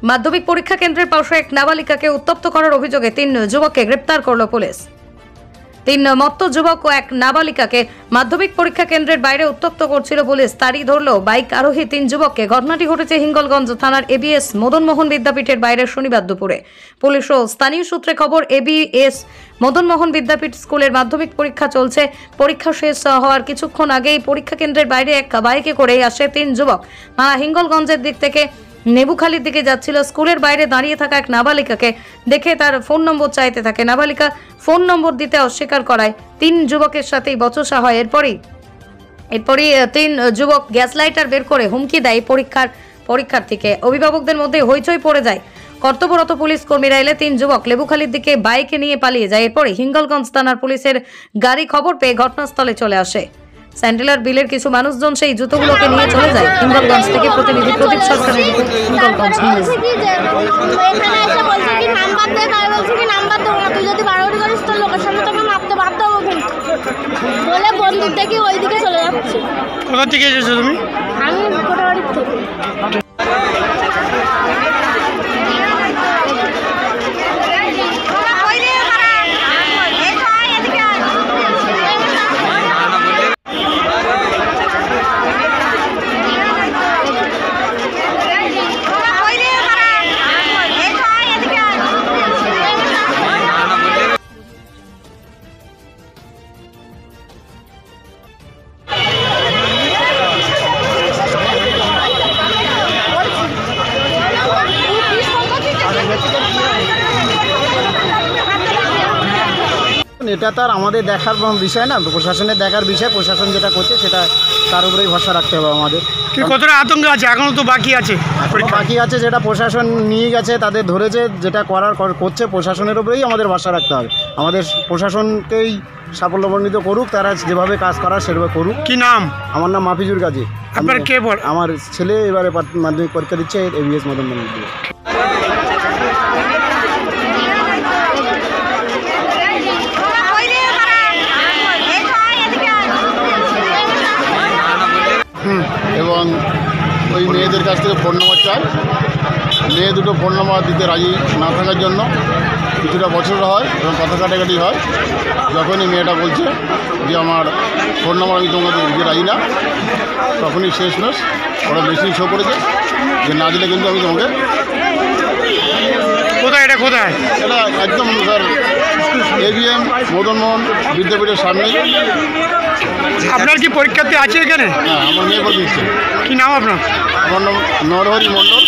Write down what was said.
মাধ্যমিক পরীক্ষা কেন্দ্রের পাশে এক নাবালিকাকে উত্তপ্ত করার অভিযোগে 3 যুবককে গ্রেপ্তার করল পুলিশ। 3 মত্ত যুবক ও এক নাবালিকাকে মাধ্যমিক পরীক্ষা কেন্দ্রের বাইরে উত্তপ্ত করছিল পুলিশ। তারই ধরল বাইক আরোহী 3 যুবককে। ঘটনাটি ঘটেছে হিঙ্গলগঞ্জ থানার এবিএস মদন মোহন বিদ্যাপীঠের বাইরে শনিবার দুপুরে। পুলিশ ও স্থানীয় সূত্রে খবর, এবিএস মদন মোহন বিদ্যাপীঠ স্কুলের মাধ্যমিক পরীক্ষা চলছে। পরীক্ষা শেষ হওয়ার কিছুক্ষণ আগেই পরীক্ষা কেন্দ্রের বাইরে এক বাইকে করে আসে 3 যুবক। তারা হিঙ্গলগঞ্জের দিক থেকে নেবুখালীর দিকে যাচ্ছিল। স্কুলের বাইরে দাঁড়িয়ে থাকা এক নাবালিকাকে দেখে তার ফোন নম্বর চাইতে থাকে। নাবালিকা ফোন নম্বর দিতে অস্বীকার করায় 3 যুবকের সাথেই বচসা হয়। এরপরই 3 যুবক গ্যাস লাইটার বের করে হুমকি দেয় পরীক্ষার্থীকে। অভিভাবকদের মধ্যে হইচই পড়ে যায়। কর্তব্যরত পুলিশ কর্মীরা এলে 3 যুবক লেবুখালীর দিকে বাইকে নিয়ে পালিয়ে যায়। এরপরে হিঙ্গলগঞ্জ থানার পুলিশের গাড়ি খবর পেয়ে ঘটনাস্থলে চলে আসে। স্যান্ডেলার বিলের কিছু মানুষজন সেই জুতোগুলোকে নিয়ে চলে যায়। হিঙ্গলগঞ্জ থেকে প্রতিনিধি প্রদীপ সরকারের রিপোর্ট, হিঙ্গলগঞ্জ নিউজ। কোথা থেকে এসেছো তুমি? আমি কোটাবাড়ি থেকে। এটা তার আমাদের দেখার বিষয় না, প্রশাসনের দেখার বিষয়। প্রশাসন যেটা করছে সেটা তার উপরেই ভরসা রাখতে হবে আমাদের। কতটা আতঙ্ক আছে? এখনো তো বাকি আছে, যেটা প্রশাসন নিয়ে গেছে, তাদের ধরেছে, যেটা করছে প্রশাসনের উপরেই আমাদের ভরসা রাখতে হবে। আমাদের প্রশাসনকেই সাফল্যমণ্ডিত করুক, তারা যেভাবে কাজ করার সেভাবে করুক। কি নাম? আমার নাম মাফিজুর গাজী। আপনার কে বল? আমার ছেলে এবারে মাধ্যমিক পরীক্ষা দিচ্ছে এবিএস মদন মোহন বিদ্যাপীঠ। এবং ওই মেয়েদের কাছ থেকে ফোন নম্বর চাই। মেয়ে দুটো ফোন নম্বর দিতে রাজি না থাকার জন্য কিছুটা বছর হয় এবং কথা কাটাকাটি হয়। যখনই মেয়েটা বলছে যে আমার ফোন নম্বর আমি তোমাকে দিতে রাজি না, তখনই শেষমেশ ওরা মেশিন শো করেছে যে না দিলে কিন্তু আমি তোমাকে। কোথায় এটা? কোথায় এটা? একদম স্যার এবিএম মদন মোহন বিদ্যাপীঠের সামনে। আপনার কি পরীক্ষার্থী আছে এখানে? হ্যাঁ, আমার মেয়ে পরীক্ষা দিচ্ছে। কি নাম আপনার? আমার নাম নরহরি মণ্ডল।